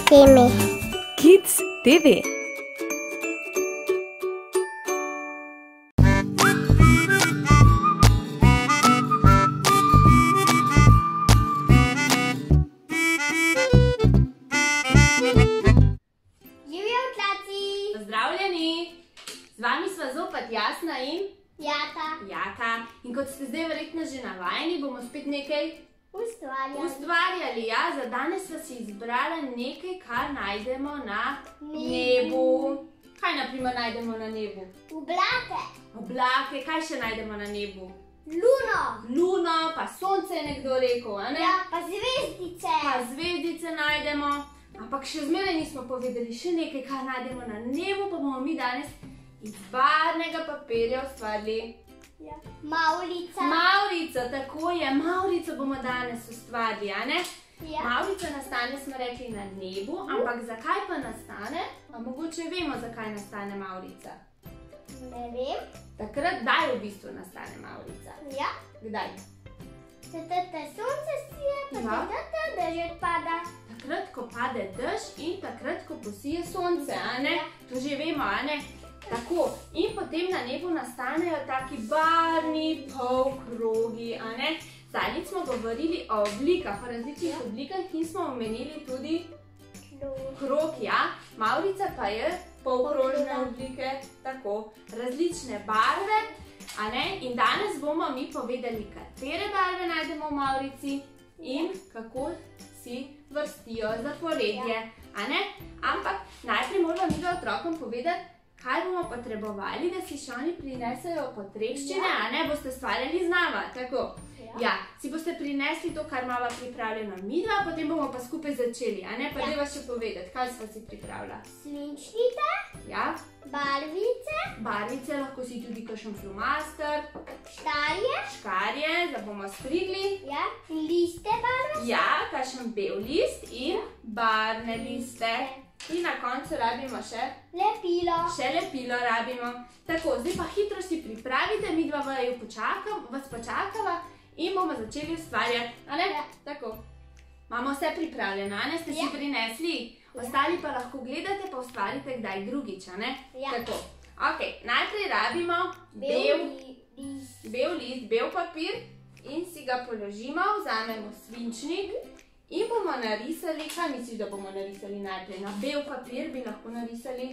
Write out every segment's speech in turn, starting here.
temi. Kids TV. Živijo otroci! Pozdravljeni! Z vami sva zopet Jasna in Jaka. In kot ste zdaj verjetno že navajeni, bomo spet nekaj ustvarjali. Ja? Za danes sva si izbrala nekaj, kar najdemo na nebu. Kaj na primer najdemo na nebu? Oblake. Kaj še najdemo na nebu? Luno, pa sonce je nekdo rekel, a ne? Ja, pa zvezdice. Pa zvezdice najdemo. Ampak še zmeraj nismo povedali še nekaj, kar najdemo na nebu, pa bomo mi danes iz barvnega papirja ustvarili. Ja. Mavrica, Tako je. Mavrico bomo danes ustvarili, a ne? Ja. Mavrica nastane, smo rekli, na nebu, ampak zakaj pa nastane? A mogoče vemo, zakaj nastane mavrica. Ne vem. Takrat, kdaj v bistvu nastane mavrica? Ja. Kdaj? Sonce sije, pa dež odpada. Takrat, ko pade dež in takrat, ko posije sonce, a ne? To že vemo, a ne? Tako, in potem na nebu nastanejo taki barvni polkrogi, a ne? Zadnjič smo govorili o oblikah, o različnih oblikah in smo omenili tudi krog, ja? Mavrica pa je polkrožne oblike, tako, različne barve, a ne? In danes bomo mi povedali, katere barve najdemo v mavrici in kako si vrstijo zaporedje, a ne? Ampak najprej moramo mi otrokom povedati, kaj bomo potrebovali, da si še oni prinesejo potrebščine, a ne? Boste ustvarjali z nama, tako. Ja, si boste prinesli to, kar imava pripravljeno midva, potem bomo pa skupaj začeli, a ne? Pa dajva še povedati, kaj sva si pripravila. Svinčnice. Ja. Barvice. Barvice, lahko si tudi kakšen flomaster. Škarje, da bomo strigli. Ja. Liste barve. Ja, kakšen bel list in barvne liste. In na koncu rabimo še lepilo. Še lepilo rabimo. Tako, zdaj pa hitro si pripravite, midva vas počakava in bomo začeli ustvarjati, a ne? Tako. Imamo vse pripravljeno, a ne? Ste si prinesli? Ostali pa lahko gledate, pa ustvarite kdaj drugič, a ne? Tako. Ok, najprej rabimo bel list, bel papir in si ga položimo, vzamemo svinčnik in bomo narisali, kaj misliš, da bomo narisali najprej? Na bel papir bi lahko narisali?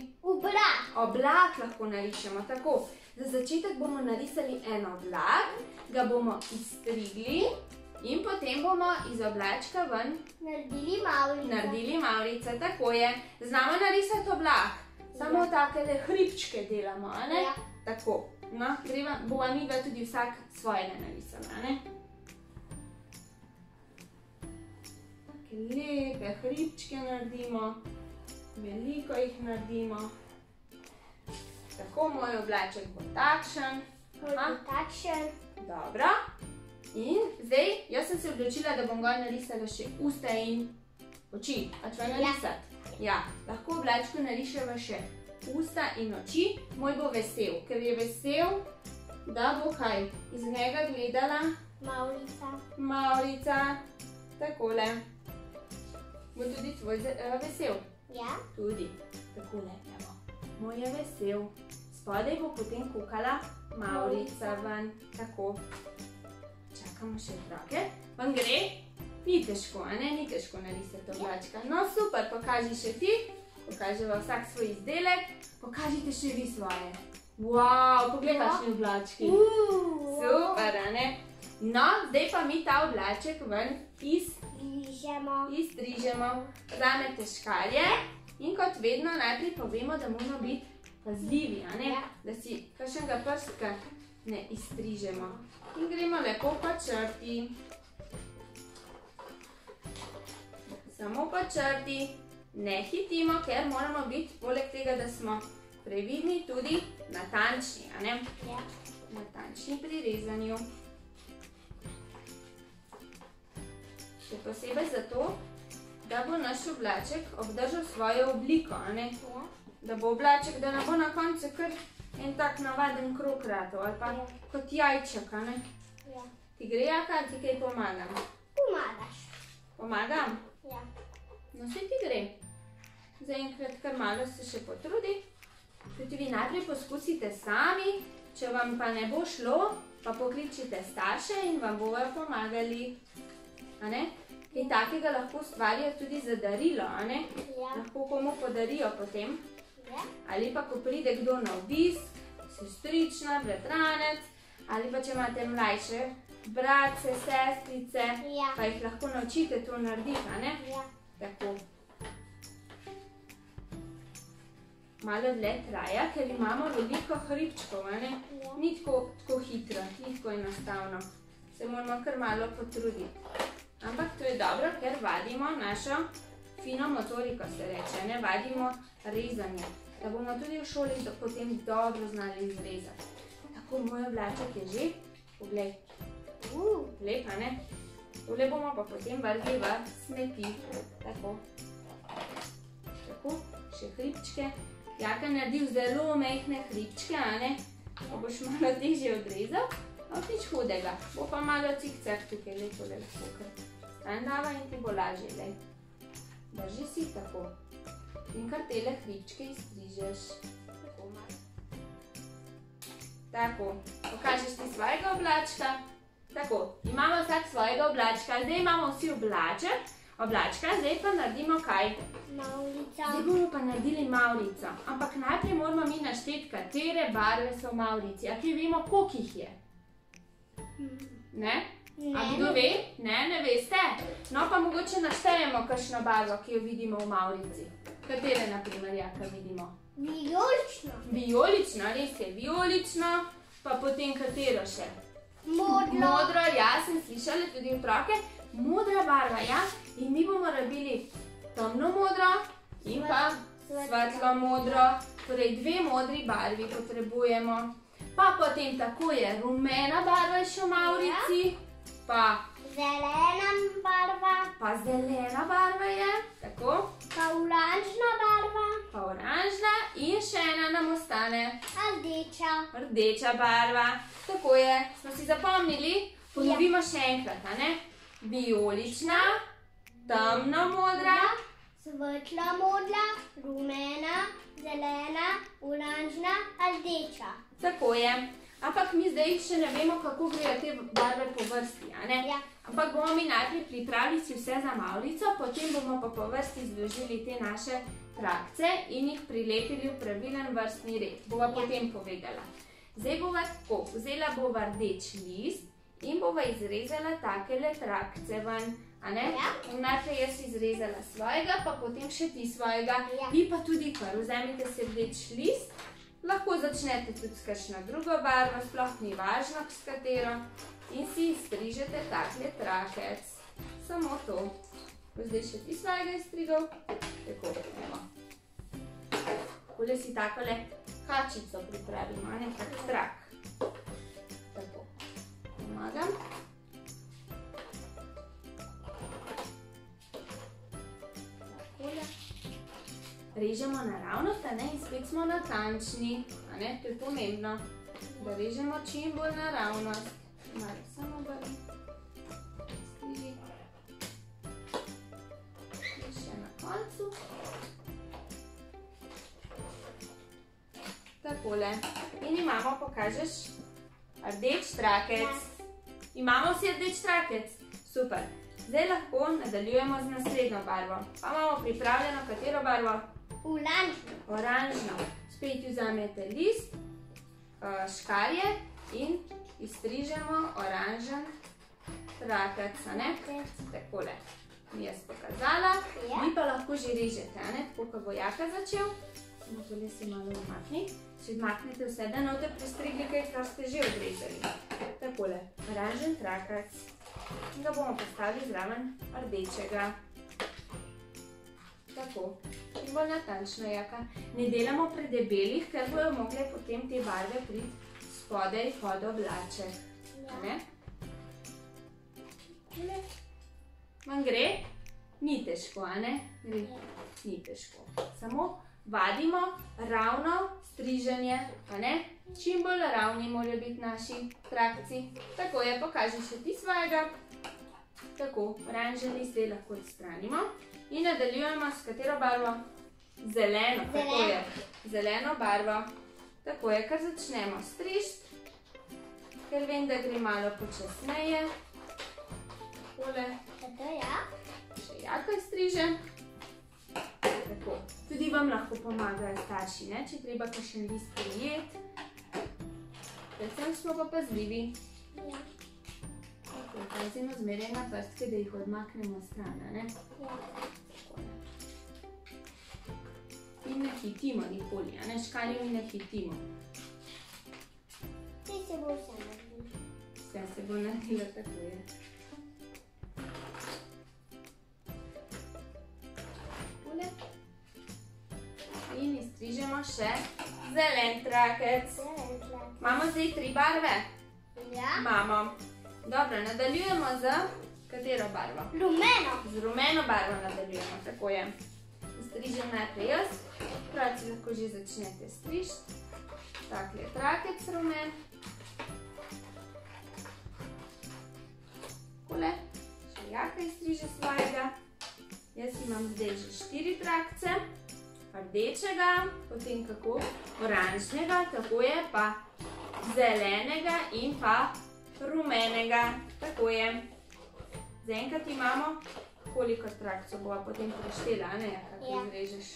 Oblak lahko narišemo, tako. Za začetek bomo narisali en oblak, ga bomo izstrigli in potem bomo iz oblačka ven naredili mavrice, tako je. Znamo narisati oblak, samo takele hribčke delamo, a ne? Tako, no, bova mi tudi vsak svojega narisala, a ne? Lepe hribčke naredimo, veliko jih naredimo. Tako, moj oblaček bo takšen. Dobro. In zdaj, jaz sem se odločila, da bom gor narisala še usta in oči. A čva narisati? Ja. Lahko v oblačku nariševa še usta in oči. Moj bo vesel, ker je vesel, da bo kaj? Iz njega gledala? Mavrica. Takole. Bo tudi tvoj vesel? Ja. Tudi. Takole, evo. Moj je vesel. Spodaj bo potem kukala mavrica ven. Tako. Čakamo še otroke. Vam gre? Ni težko, a ne? Ni težko narisati oblačka. No, super, pokaži še ti. Pokaževa vsak svoj izdelek. Pokažite še vi svoje. Wow, poglej kakšni oblački. Super, a ne? No, zdaj pa mi ta oblaček ven izstrižemo. Vzamete škarje in kot vedno najprej povemo, da moramo biti pazljivi, a ne? Da si kakšnega prstka ne izstrižemo. In gremo lepo po črti. Samo po črti. Ne hitimo, ker moramo biti, poleg tega, da smo previdni, tudi natančni, a ne? Natančni pri rezanju. Še posebej zato, da bo naš oblaček obdržal svojo obliko, a ne? Da bo oblaček, da ne bo na koncu kar en tak navaden krog ratov, ali pa kot jajček, a ne? Ti gre, Jaka, ali ti kaj pomagam? Pomagaš. Pomagam? Ja. No, saj ti gre. zaenkrat kar malo se še potrudi. Tudi vi najprej poskusite sami, če vam pa ne bo šlo, pa pokličite starše in vam bojo pomagali. Kaj takega lahko ustvarijo tudi za darilo, lahko komu podarijo potem. Ali pa ko pride kdo na obisk, sestrična, bratranec, ali pa če imate mlajše bratce, sestrice, pa jih lahko naučite to narediti, Tako. Malo dlje traja, ker imamo veliko hribčkov, Ni tako hitro, ni tako enostavno. Se moramo kar malo potruditi. Ampak to je dobro, ker vadimo našo fino motoriko, se reče, vadimo rezanje. Da bomo tudi v šoli potem dobro znali izrezati. Tako, moj oblaček je že. Poglej. Lep, Tole bomo pa potem vrgli v smeti. Tako. Tako, še hribčke. Jaka naredil zelo mehne hribčke, Pa boš malo težje odrezal. Nič hudega. Bo pa malo cikcak tukaj, tole lahko kar stran dava in ti bo lažje, Drži si tako. In kar tele hribčke izstrižeš. Tako malo. Tako, pokažeš ti svojega oblačka. Tako, imamo vsak svojega oblačka. Zdaj imamo vsi oblačka, zdaj pa naredimo kaj? Mavrica. Zdaj bomo pa naredili mavrico. Ampak najprej moramo mi našteti, katere barve so v mavrici. A kaj vemo, koliko jih je? Ne? A kdo ve? Ne veste? No pa mogoče naštejemo kakšno barvo, ki jo vidimo v mavrici. Katere, na primer, Jaka, vidimo? Vijolično. Vijolično, res je. Vijolično, pa potem katero še? Modro. Ja, sem slišala tudi otroke. Modra barva, ja. In mi bomo rabili temno modro in pa svetlo modro. Torej, 2 modri barvi potrebujemo. Pa potem tako je rumena barva še v mavrici. Pa zelena barva. Pa zelena barva je. Tako. Pa oranžna barva. Pa oranžna in še ena nam ostane. Rdeča. Rdeča barva. Tako je. Smo si zapomnili? Ponovimo še enkrat, Vijolična, temno modra, svetla modra, rumena, zelena, oranžna, rdeča. Tako je. Ampak mi zdaj še ne vemo, kako grejo te barve po vrsti, Ampak bomo mi najprej pripravili si vse za mavrico, potem bomo pa po vrsti zložili te naše trakce in jih prilepili v pravilen vrstni red. Bova potem povedala. Zdaj bova tako, vzela bova rdeč list in bova izrezala takele trakce ven, Najprej jaz izrezala svojega, pa potem še ti svojega. Vi pa tudi kar vzemite si rdeč list, lahko začnete tudi s kakšno drugo barvo, sploh ni važno s katero, in si izstrižete takle trakec. Samo to. Zdaj še ti svojega izstrigal. Tako, evo. Takole si takole kačico pripravimo, tak trak. Tako. Pomagam. Takole. Režemo naravnost, in spet smo natančni. To je pomembno, da režemo čim bolj naravnost. Malo samo obrni. Striži. In še na koncu. Takole. In imamo, pokažeš, rdeč trakec. Imamo vsi rdeč trakec? Super. Zdaj lahko nadaljujemo z naslednjo barvo. Pa imamo pripravljeno katero barvo? Oranžno. Oranžno. Spet vzamete list, škarje in izstrižemo oranžen trakec, Takole. Mi jaz pokazala. Vi pa lahko že režete, Tako, ko bo Jaka začel. Samo tole si malo odmakni. Si odmaknete vse, da noter prestrigli, kar ste že odrezali. Takole. Oranžen trakec. In ga bomo postavili zraven rdečega. Tako. In bolj natančno, Jaka. Ne delamo predebelih, ker bojo mogle potem te barve priti spodaj pod oblaček. Vam gre? Ni težko, Gre? Ni težko. Samo vadimo ravno striženje, Čim bolj ravni morajo biti naši trakci. Tako je, pokaži še ti svojega. Tako, oranžen list zdaj lahko odstranimo. In nadaljujemo s katero barvo? Zeleno, tako je. Zeleno barvo. Tako je, kar začnemo strižiti, ker vem, da gre malo počasneje. Takole. Tako, ja. Še Jaka striže. Tako. Tudi vam lahko pomagajo starši, ne? Če treba kakšen list prijeti. Predvsem smo pa pazljivi. Ja. Tako, pazimo zmeraj na prstke, da jih odmaknemo stran, ne? Ja. In ne hitimo nikoli, a ne? Škarjami ne hitimo. Ti se bo vse naredil. Vse se bo naredilo, tako je. Takole. In izstrižemo še zelen trakec. Imamo zdaj 3 barve? Ja. Imamo. Dobro, nadaljujemo z katero barvo? Rumeno. Z rumeno barvo nadaljujemo, tako je. Strižem najprej jaz, pravi lahko že začnete strižiti. Takle trakec rumen. Takole, še Jaka izstriže svojega. Jaz imam zdaj že 4 trakce. Rdečega, potem kako? Oranžnega, tako je, pa zelenega in pa rumenega, tako je. Zaenkrat imamo, koliko trakcev bova potem preštela, a ne, kako izrežeš.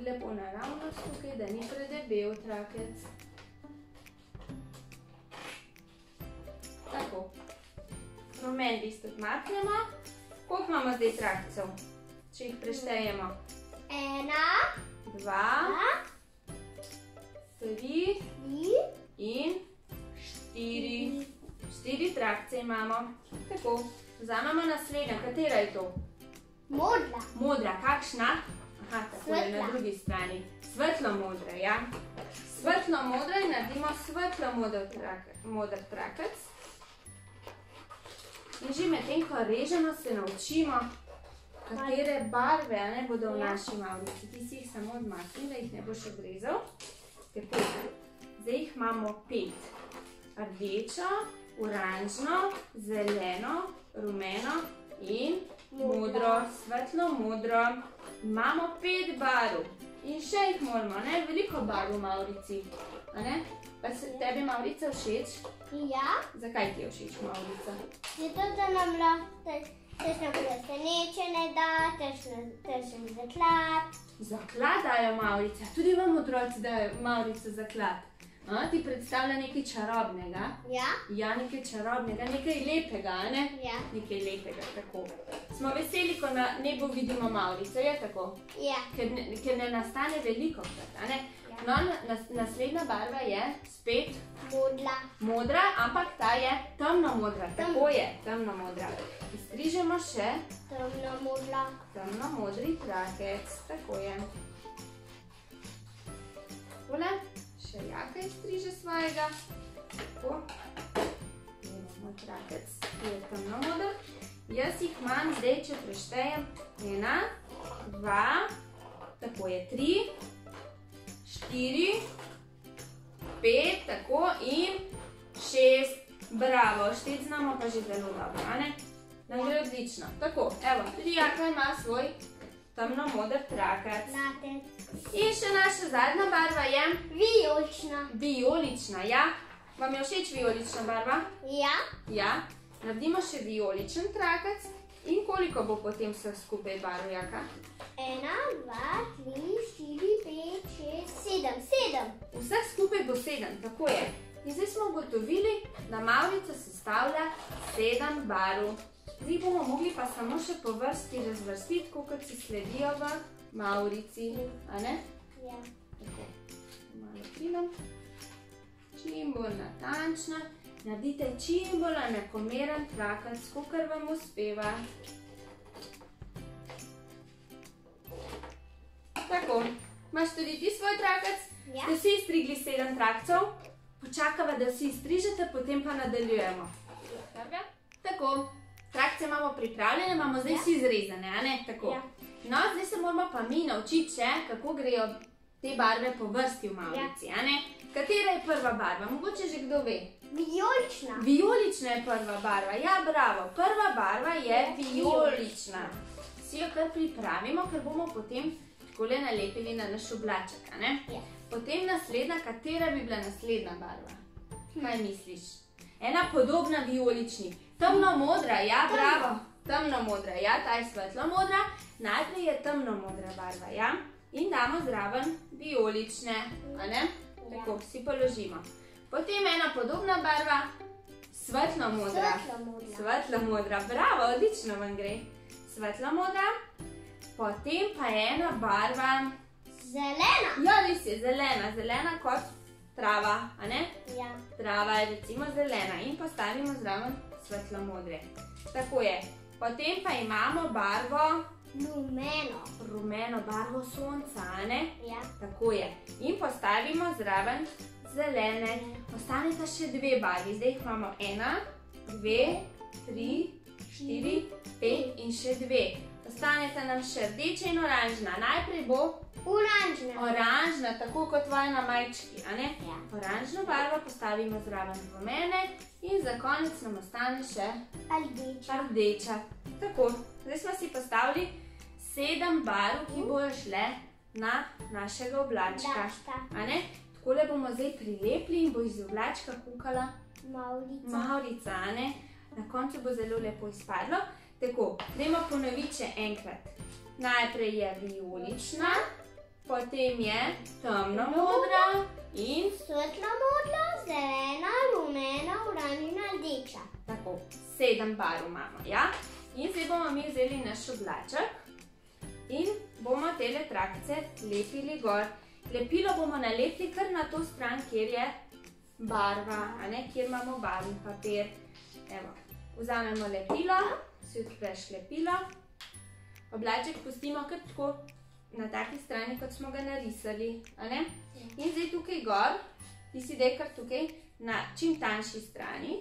Lepo naravnost tukaj, da ni predebel trakec. Tako. Rumen list odmaknemo. Koliko imamo zdaj trakcev, če jih preštejemo? 1, 2, 3 in 4. 4 trakce imamo. Tako. Vzamemo naslednja. Katera je to? Modra. Modra. Kakšna? Aha, tako je na drugi strani. Svetlo modra, ja. Svetlo modra in naredimo svetlo moder trakec. In že medtem, ko režemo, se naučimo, katere barve ne bodo v naši mavrici. Ti si jih samo odmakni, da jih ne boš odrezal. Tako. Zdaj jih imamo 5. Rdečo, oranžno, zeleno, rumeno in modro, svetlo modro. Imamo 5 barv in še jih moramo, ne? Veliko barv v mavrici, a ne? Pa se tebi mavrica všeč? Ja. Zakaj ti je všeč mavrica? Zato, da nam lahko tešno presenečenje da, tešen zaklad. Zaklad dajo mavrice, tudi vam otroci dajo mavrice zaklad. Ti predstavlja nekaj čarobnega? Ja. Ja, nekaj čarobnega, nekaj lepega, a ne? Ja. Nekaj lepega, tako. Smo veseli, ko na nebu vidimo mavrice, je tako? Ja. Ker ne nastane veliko krat, a ne? No, naslednja barva je spet modra, ampak ta je temno modra, tako je, temno modra. Izstrižemo še temno modri trakec, tako je. Takole. Še Jaka izstriže svojega. Tako. Imamo trakec, ki je temno moder. Jaz jih imam zdaj, če preštejem, 1, 2, tako je 3, 4, 5, tako in 6. Bravo, šteti znamo pa že zelo dobro, a ne? Nam gre odlično. Tako, evo, tudi Jaka ima svoj temno moder trakec. In še naša zadnja barva je vijolična. Vijolična, ja. Vam je všeč vijolična barva? Ja. Ja. Naredimo še vijoličen trakec. In koliko bo potem vseh skupaj barv, Jaka? 1, 2, 3, 4, 5, 6, 7. 7. Vseh skupaj bo 7, tako je. In zdaj smo ugotovili, da mavrica sestavlja 7 barv. Zdaj bomo mogli pa samo še po vrsti razvrstiti, kot si sledijo v mavrici, a ne? Ja. Tako, malo pridem. Čim bolj natančno. Naredite čim bolj enakomeren trakec, kakor vam uspeva. Tako, imaš tudi ti svoj trakec? Ja. Ste vsi izstrigli 7 trakcev? Počakava, da vsi izstrižete, potem pa nadaljujemo. Tako, trakce imamo pripravljene, imamo zdaj vsi izrezane, a ne? Tako. No, zdaj se moramo pa mi naučiti še, kako grejo te barve po vrsti v mavrici, a ne? Katera je prva barva? Mogoče že kdo ve? Vijolična. Vijolična je prva barva, ja, bravo. Prva barva je vijolična. Vsi jo kar pripravimo, ker bomo potem takole nalepili na naš oblaček, a ne? Ja. Potem naslednja, katera bi bila naslednja barva? Kaj misliš? Ena podobna vijolični. Temno modra, ja, bravo. Temno modra, ja, ta je svetlo modra. Najprej je temno modra barva, ja. In damo zraven vijolične, a ne? Tako, vsi položimo. Potem ena podobna barva, svetlo modra. Svetlo modra, bravo, odlično vam gre. Svetlo modra. Potem pa je ena barva... Zelena. Ja, res je, zelena. Zelena kot trava, a ne? Ja. Trava je recimo zelena in postavimo zraven svetlo modre. Tako je. Potem pa imamo barvo... Rumeno. Rumeno, barvo sonca, a ne? Ja. Tako je. In postavimo zraven zelene. Ostaneta še dve barvi. Zdaj jih imamo 1, 2, 3, 4, 5 in še dve. Ostaneta nam še rdeča in oranžna. Najprej bo Oranžna. oranžna, tako kot vajna majčki, a ne? Ja. Oranžno barvo postavimo zraven rumene in za konec nam ostane še rdeča. Tako, zdaj smo si postavili 7 barv, ki bojo šle na našega oblačka. A ne? Takole bomo zdaj prilepili in bo iz oblačka kukala mavrica, a ne? Na koncu bo zelo lepo izpadlo. Tako, dajmo ponoviti še enkrat. Najprej je vijolična, potem je temno modra in Svetla modra, zelena, rumena, oranžna, rdeča. tako, 7 barv imamo, ja? In zdaj bomo mi vzeli naš oblaček in bomo tele trakice lepili gor. Lepilo bomo nalepili kar na to stran, kjer je barva, a ne, kjer imamo barvni papir. Evo, vzamemo lepilo, si odpreš lepilo, oblaček pustimo kar tako na taki strani, kot smo ga narisali, a ne? In zdaj tukaj gor, ti si daj kar tukaj na čim tanjši strani,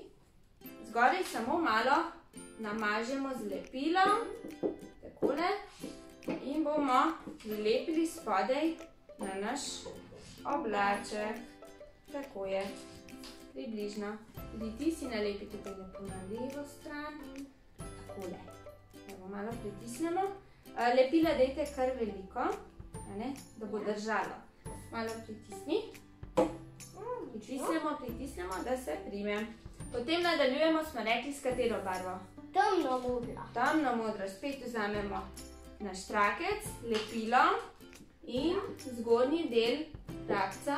zgoraj samo malo namažemo z lepilom, takole, in bomo lepili spodaj na naš oblaček. Tako je, približno. Tudi ti si nalepi tukaj lepo na levo stran, takole. Evo, malo pritisnemo. Lepila dajte kar veliko, a ne, da bo držalo. Malo pritisni. Pritisnemo, da se prime. Potem nadaljujemo, smo rekli, s katero barvo? Temno modra. Temno modro, spet vzamemo naš trakec, lepilo in zgornji del trakca,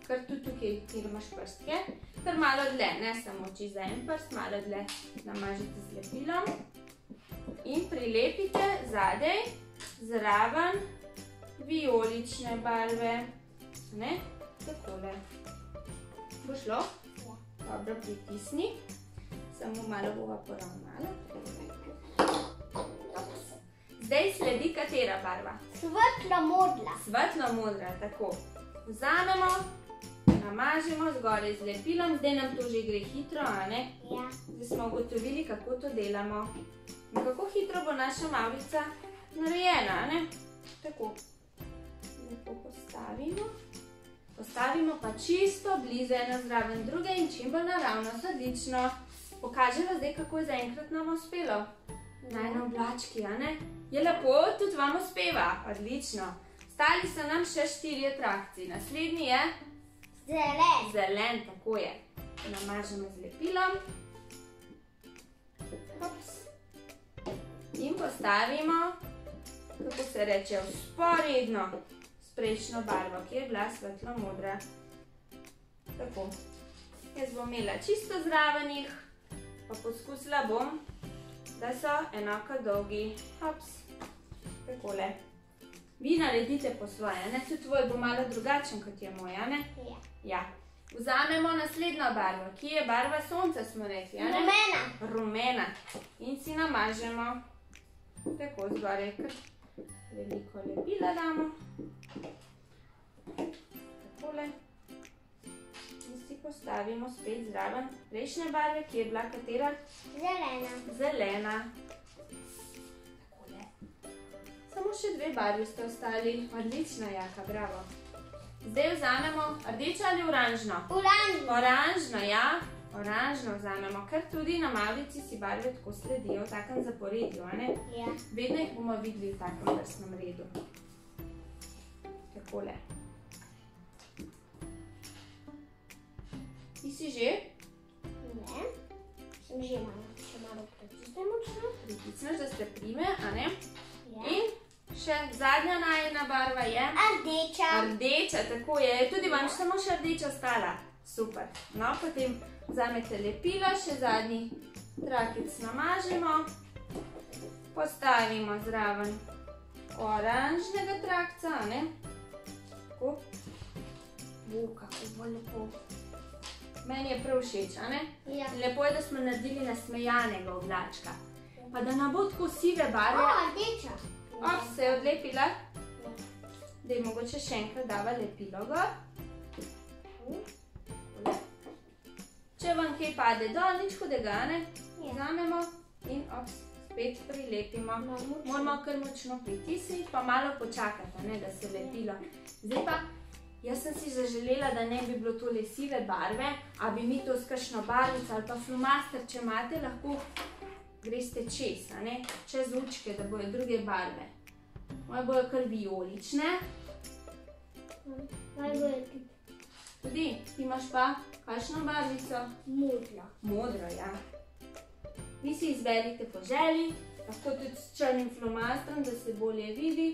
kar tudi tukaj, kjer imaš prstke, kar malo dlje, ne samo čisto za en prst, malo dlje namažite z lepilom in prilepite zadaj zraven vijolične barve, ne, takole. Bo šlo? Ja. Dobro, pritisni, samo malo bova poravnala. Zdaj sledi katera barva? Svetla modra. Svetlo modra, tako. Vzamemo, namažemo zgoraj z lepilom, zdaj nam to že gre hitro, a ne? Ja. Zdaj smo ugotovili, kako to delamo. In kako hitro bo naša mavrica narejena, a ne? Tako. Lepo postavimo. Postavimo pa čisto blizu ena zraven druge in čim bolj naravno, odlično. Pokažemo zdaj, kako je zaenkrat nam uspelo. Na oblački, a ne? Je lepo, tudi vam uspeva, odlično. Stali so nam še 4 trakci. Naslednji je Zelen. zelen, tako je. Namažemo z lepilom. In postavimo, kako se reče, vzporedno s prejšnjo barvo, ki je bila svetlo modra. Tako. Jaz bom imela čisto zraven jih, pa poskusila bom, da so enako dolgi. Hops. Takole. Vi naredite po svoje, ne? Tudi tvoj bo malo drugačen, kot je moj, a ne? Ja. Ja. Vzamemo naslednjo barvo, ki je barva sonca, smo rekli, a ne? Rumena. Rumena. In si namažemo. Tako, zgoraj kar veliko lepila damo. Takole. In si postavimo spet zraven prejšnje barve, ki je bila katera? Zelena. Zelena. Takole. Samo še 2 barvi ste ostali. Odlična, Jaka, bravo. Zdaj vzamemo rdečo ali oranžno? Oranžna. Oranžno, ja. Oranžno vzamemo, ker tudi na mavrici si barve tako sledijo v takem zaporedju, a ne? Ja. Vedno jih bomo videli v takem vrstnem redu. takole. Ti si že? Ne. Sem že malo, še malo pritisnem močno. Pritisneš, da se prime, a ne? Ja. In še zadnja najina barva je? Rdeča. Rdeča, tako je. Tudi vam samo še rdeča ostala. Super. No, potem vzamete lepilo, še zadnji trakic namažemo. Postavimo zraven oranžnega trakca, a ne? Tako. Kako bo lepo. Meni je prav všeč, a ne? Ja. Lepo je, da smo naredili nasmejanega oblačka. Pa da ne bo tako sive barve. Rdeča. Se je odlepila. Daj mogoče še enkrat dava lepilo gor. Če vam kaj pade dol, nič hudega, ne? Vzamemo in spet prilepimo. Moramo kar močno pritisniti, pa malo počakati, ne, da se lepilo. Zdaj pa, jaz sem si zaželela, da ne bi bilo tole sive barve, a bi mi to s kakšno barvico ali pa flomaster, če imate, lahko greste čez, a ne, čez učke, da bojo druge barve. Moje bojo kar vijolične. Moje bojo tudi. Tudi, ti imaš pa kakšno barvico? Modro. Modro, ja. Vi si izberite po želji, lahko tudi s črnim flomastrom, da se bolje vidi.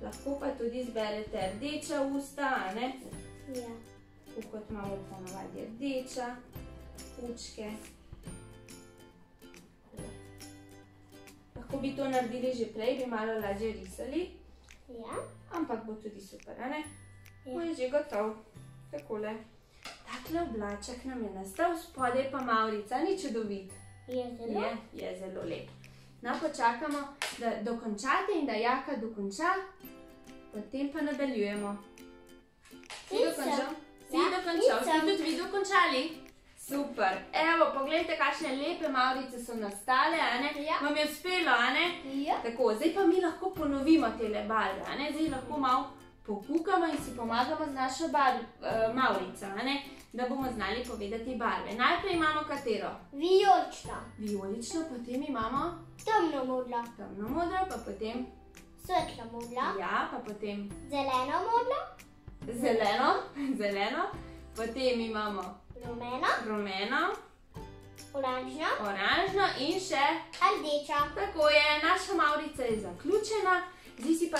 Lahko pa tudi izberete rdeča usta, a ne? Ja. Tako kot imamo ponovadi rdeča, učke. Lahko bi to naredili že prej, bi malo lažje risali. Ja. Ampak bo tudi super, a ne? Ja. Bo je že gotov. Takole. Takle oblaček nam je nastal, spodaj pa mavrica, ni čudovit. Je zelo? Je zelo lep. No, počakamo, da dokončate in da Jaka dokonča, potem pa nadaljujemo. Si dokončal? Si dokončal? Ste tudi vi dokončali? Super. Evo, pogledajte, kakšne lepe mavrice so nastale, a ne? Ja. Vam je uspelo, a ne? Ja. Tako, zdaj pa mi lahko ponovimo tele barve, a ne? Zdaj lahko malo pokukamo in si pomagamo z našo mavrico, a ne? Da bomo znali povedati barve. Najprej imamo katero? Vijolično. Vijolično, potem imamo Temno modro. temno modro, pa potem Svetlo modro. ja, pa potem Zeleno modro. zeleno, potem imamo Rumeno. rumeno, Oranžno. oranžno in še Rdeča. tako je, naša mavrica je zaključena. Zdaj si pa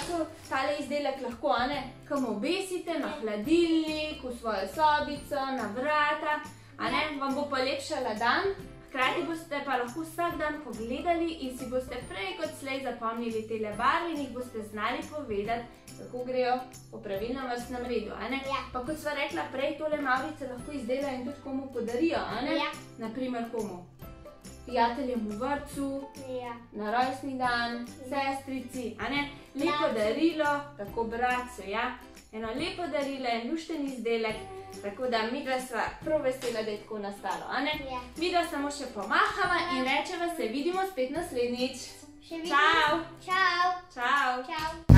tale izdelek lahko, a ne, kam obesite na hladilnik, v svojo sobico, na vrata, a ne, vam bo polepšala dan. Hkrati boste pa lahko vsak dan pogledali in si boste prej kot slej zapomnili tele barve in jih boste znali povedati, kako grejo po pravilnem vrstnem redu, a ne? Ja. Pa kot sva rekla prej, tole mavrice lahko izdelajo in tudi komu podarijo, a ne? Ja. Naprimer komu? Prijateljem v vrtcu, Ja. na rojstni dan, sestrici, a ne? Lepo darilo, tako bratcu, ja? Eno lepo darilo, en lušten izdelek, tako da midva sva prav vesela, da je tako nastalo, a ne? Ja. Midva samo še pomahava in rečeva se vidimo spet naslednjič. Še vidimo. Čau! Čau. Čau! Čau.